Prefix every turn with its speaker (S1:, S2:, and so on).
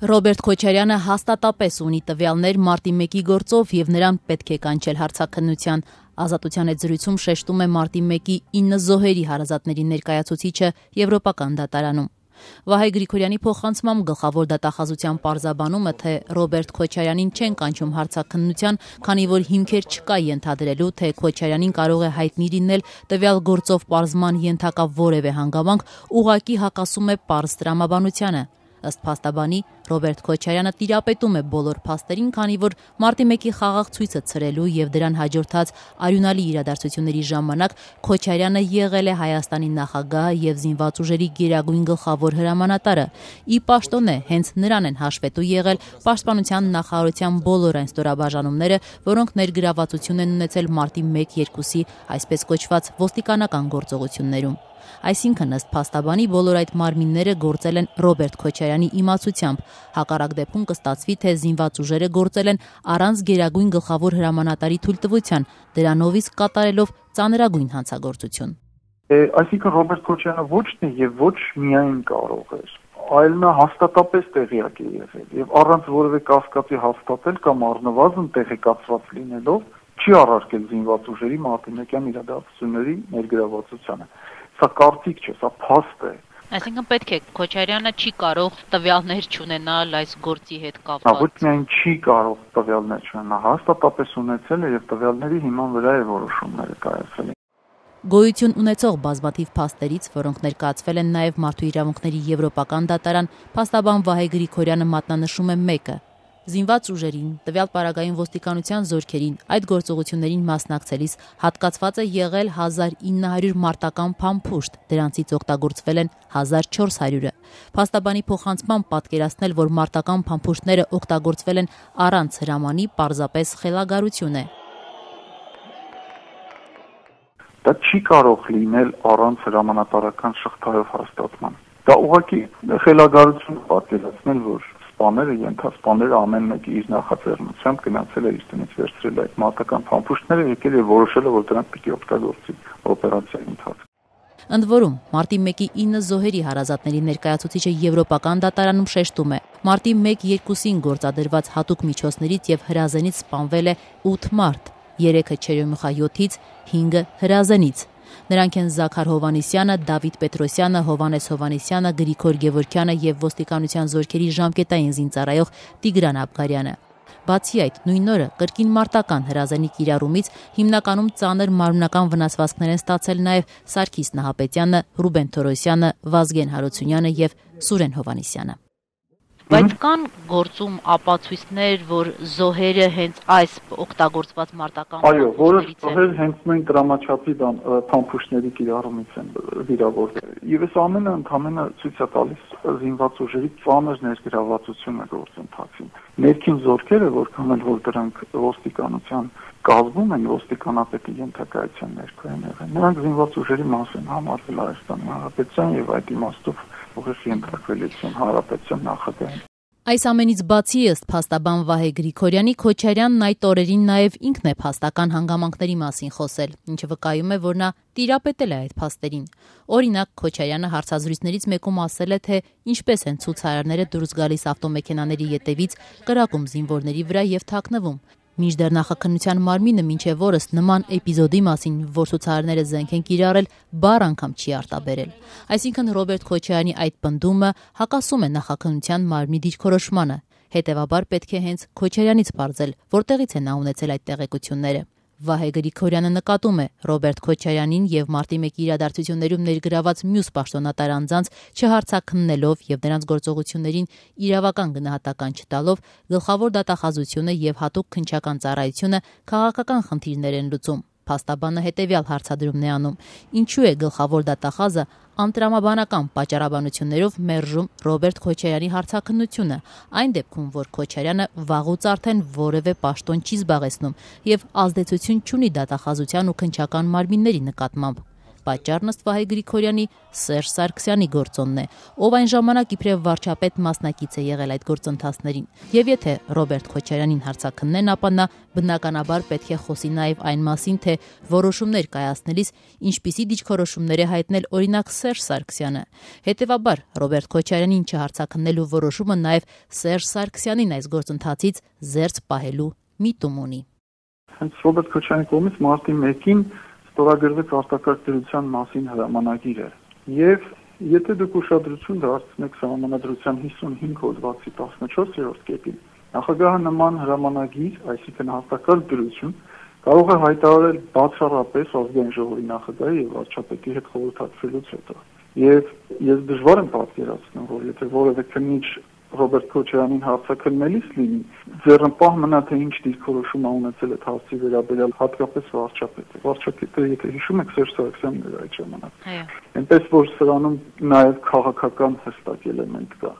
S1: Ռոբերտ Քոչարյանը հաստատապես ունի տվյալներ մարտի 1-ի գործով եւ նրան պետք է կանչել հարցաքննության։ Ազատության հետ զրույցում շեշտում է մարտի 1-ի 9 զոհերի հարազատների ներկայացուցիչը Եվրոպական դատարանում։ Վահե Գրիգորյանի փոխանցմամբ գլխավոր դատախազության պարզաբանումը, թե Ռոբերտ Քոչարյանին չեն կանչում հարցաքննության, քանի որ հիմքեր չկա ենթադրելու, թե Քոչարյանին կարող է հայտնի լինել տվյալ գործով պարզման ենթակա որևէ հանգամանք, ուղղակի հակասում է պարզ տրամաբանությանը։ Ըստ փաստաբանի, Ռոբերտ Քոչարյանը տիրապետում է բոլոր փաստերին, քանի որ մարտի 1-ի խաղաղ ցույցը ցրելու եւ դրան հաջորդած արյունալի իրադարձությունների ժամանակ Քոչարյանը եղել է Հայաստանի նախագահը եւ զինված ուժերի գերագույն գլխավոր հրամանատարը։ Ի պաշտոն է, հենց նրան են հաշվետու եղել Պաշտպանության նախարարության բոլոր այն ստորաբաժանումները, որոնք ներգրավվածություն են ունեցել մարտի 1-2-ի այսպես կոչված ոստիկանական գործողություններում։ Այսինքն, ըստ փաստաբանի, բոլոր այդ մարմինները գործել են Ռոբերտ Քոչարյանի իմացությամբ։ Հակառակ դեպքում կստացվի, թե զինված ուժերը գործել են առանց գերագույն գլխավոր հրամանատարի թույլտվության, դրանով իսկ կատարելով ծանրագույն հանցագործություն։
S2: Այսինքն Ռոբերտ Քոչարյանը ոչ թե եւ ոչ միայն կարող էր, այլ նա հաստատապես տեղյակ է եղել եւ առանց որևէ կասկածի հաստատել կամ առնվազն տեղեկացված լինելով չի առարկել զինված ուժերի մարտի 1-յան իրադարձությունների ներգրավվածությանը։ Սա կարծիք չէ, սա փաստ է։
S1: Այսինքն պետք է Քոչարյանը չի կարող տվյալներ չունենալ այս գործի հետ կապված։
S2: Ոչ միայն չի կարող տվյալներ չունենալ, հաստատապես ունեցել է եւ տվյալների հիման վրա է որոշումները կայացել։
S1: Գոյություն ունեցող բազմաթիվ փաստերից, որոնք ներկայացվել են նաև Մարդու իրավունքների Եվրոպական դատարան, փաստաբան Վահե Գրիգորյանը մատնանշում է մեկը. զինված ուժերին, տվյալ պարագային ոստիկանության զորքերին, այդ գործողություններին մասնակցելիս հատկացված է եղել 1900 մարտական փամփուշտ, դրանցից օգտագործվել են 1400-ը։ Փաստաբանի փոխանցմամբ պատկերացնել, որ մարտական փամփուշտները օգտագործվել են առանց հրամանի, պարզապես խելագարություն է։
S2: Դա չի կարող լինել առանց հրամանատարական շղթայով հաստատման։ Դա ուղղակի խելագարություն պատկերացնել, որ սպաները ամեն մեկը իր նախաձեռնությամբ գնացել է իր տնից վերցրել այդ մարտական փամփուշտները, եկել եւ որոշել է, որ դրանք պիտի օգտագործի օպերացիայի ընթացքում։
S1: Ընդ որում, մարտի 1-ի 9 զոհերի հարազատների ներկայացուցիչը Եվրոպական դատարանում շեշտում է. մարտի 1-2-ին գործադրված հատուկ միջոցներից եւ հրազենից սպանվել է 8 մարդ, 3-ը Չերյոմուխա 7-ից, 5-ը հրազենից։ Նրանք են Զաքար Հովանեսյանը, Դավիթ Պետրոսյանը, Հովանես Հովանեսյանը, Գրիգոր Գևորգյանը եւ ոստիկանության զորքերի ժամկետային զինծառայող Տիգրան Աբգարյանը։ Բացի այդ, նույն օրը կրկին մարտական հրազենի կիրառումից հիմնականում ծանր մարմնական վնասվածքներ են ստացել նաև Սարգիս Նահապետյանը, Ռուբեն Թորոսյանը, Վազգեն Հարությունյանը եւ Սուրեն Հովանեսյանը։ Բայց կան գործում ապացույցներ, որ զոհերը հենց այս օգտագործված մարտական
S2: այո, որոշ զոհեր հենց նույն դրամաչափի փամփուշտների կիրառումից են վիրավորվել։ Եվ այս ամենը ընդհանրապես ցույց է տալիս զինված ուժերի ծանր ներգրավվածությունը գործընթացին։ Ներքին զորքերը, որքան էլ որ դրանք ոստիկանության կազմում են, ոստիկանապետի ենթակայության ներքո են եղել, նրանք զինված ուժերի մաս են համարվել Հայաստանի Հանրապետության եւ այդ իմաստով ուղիղ ենթարկվելիություն հանրապետության նախագահին։
S1: Այս ամենից բացի, ըստ փաստաբան Վահե Գրիգորյանի, Քոչարյանն այդ օրերին նաև ինքն է փաստական հանգամանքների մասին խոսել, ինչը վկայում է, որ նա տիրապետել է այդ փաստերին։ Օրինակ, Քոչարյանը հարցազրույցներից մեկում ասել է, թե ինչպես են ցուցարարները դուրս գալիս ավտոմեքենաների ետևից, կրակում զինվորների վրա եւ թաքնվում։ Մինչդեռ նախաքննության մարմինը մինչև օրս նման էպիզոդի մասին, որ ցուցարարները զենք են կիրառել, բառ անգամ չի արտաբերել։ Այսինքն Ռոբերտ Քոչարյանի այդ պնդումը հակասում է նախաքննության մարմնի դիրքորոշմանը։ Հետևաբար պետք է հենց Քոչարյանից պարզել, որտեղից է նա ունեցել այդ տեղեկությունները։ Վահե Գրիգորյանը նկատում է Ռոբերտ Քոչարյանին եւ մարտի 1-ի իրադարձություններում ներգրաված մյուս պաշտոնատար անձանց չհարցաքննելով եւ նրանց գործողություններին իրավական գնահատական չտալով գլխավոր դատախազությունը եւ հատուկ քննչական ծառայությունը քաղաքական խնդիրներ են լուծում։ Փաստաբանը հետևյալ հարցադրումն է անում. ինչու է գլխավոր դատախազը անտրամաբանական պատճառաբանություններով մերժում Ռոբերտ Քոչարյանի հարցաքննությունը, այն դեպքում, որ Քոչարյանը վաղուց արդեն որևէ պաշտոն չի զբաղեցնում եւ ազդեցություն չունի դատախազության ու քննչական մարմինների նկատմամբ։ Պատճառն ըստ Վահե Գրիգորյանի Սերժ Սարգսյանի գործոնն է, ով այն ժամանակ իբրև վարչապետ մասնակից է եղել այդ գործընթացներին։ Եվ եթե Ռոբերտ Քոչարյանին հարցաքննեն, ապա նա բնականաբար պետք է խոսի նաև այն մասին, թե որոշումներ կայացնելիս ինչպիսի դիրքորոշումներ է հայտնել օրինակ Սերժ Սարգսյանը։ Հետևաբար Ռոբերտ Քոչարյանին չհարցաքննելու որոշումը նաև Սերժ Սարգսյանին այս գործընթացից զերծ պահելու միտում ունի։
S2: Հենց Ռոբերտ Քոչարյանի կողմից մարտի 1-ին ստորագրվեց արտակարգ դրության մասին հրամանագիրը։ Եվ եթե դուք ուշադրություն դարձնեք սահմանադրության 55 հոդվածի 14-րդ կետին, նախագահը նման հրամանագիր, այսինքն արտակարգ դրություն, կարող է հայտարարել բացառապես ազգային ժողովի նախագահի եւ վարչապետի հետ խորհրդակցելուց հետո։ Եվ ես դժվար եմ պատկերացնում, որ եթե որևէ քննիչ Ռոբերտ Քոչարյանին հարցաքննելիս լինի, ձեռնպահ մնա թե ինչ դիրքորոշում ունեցել այդ հարցի վերաբերյալ հատկապես վարչապետը։ Վարչապետը, եթե հիշում եք, Սերժ Սարգսյանն էր այդ ժամանակ։ Այնպես որ սրանում նաև քաղաքական հստակ էլեմենտ կա։